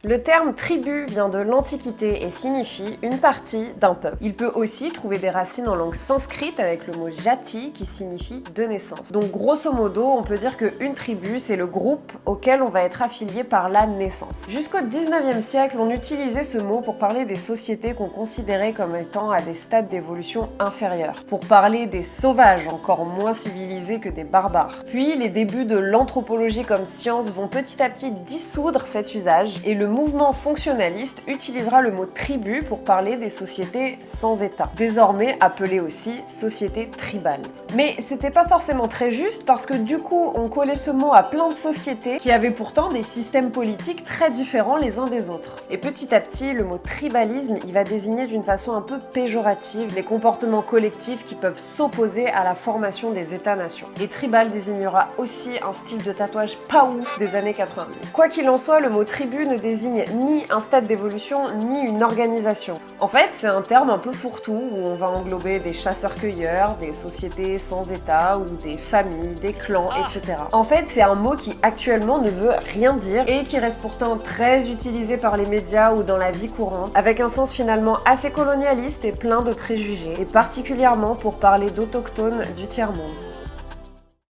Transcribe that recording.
Le terme tribu vient de l'Antiquité et signifie une partie d'un peuple. Il peut aussi trouver des racines en langue sanskrite avec le mot jati qui signifie de naissance. Donc grosso modo, on peut dire qu'une tribu, c'est le groupe auquel on va être affilié par la naissance. Jusqu'au 19e siècle, on utilisait ce mot pour parler des sociétés qu'on considérait comme étant à des stades d'évolution inférieurs, pour parler des sauvages encore moins civilisés que des barbares. Puis les débuts de l'anthropologie comme science vont petit à petit dissoudre cet usage et le mouvement fonctionnaliste utilisera le mot tribu pour parler des sociétés sans État, désormais appelées aussi sociétés tribales. Mais c'était pas forcément très juste parce que du coup on collait ce mot à plein de sociétés qui avaient pourtant des systèmes politiques très différents les uns des autres. Et petit à petit, le mot tribalisme, il va désigner d'une façon un peu péjorative les comportements collectifs qui peuvent s'opposer à la formation des États-nations. Et tribal désignera aussi un style de tatouage pas ouf des années 90. Quoi qu'il en soit, le mot tribu ne désigne ni un stade d'évolution, ni une organisation. En fait, c'est un terme un peu fourre-tout où on va englober des chasseurs-cueilleurs, des sociétés sans État ou des familles, des clans, etc. En fait, c'est un mot qui actuellement ne veut rien dire et qui reste pourtant très utilisé par les médias ou dans la vie courante, avec un sens finalement assez colonialiste et plein de préjugés, et particulièrement pour parler d'autochtones du tiers-monde.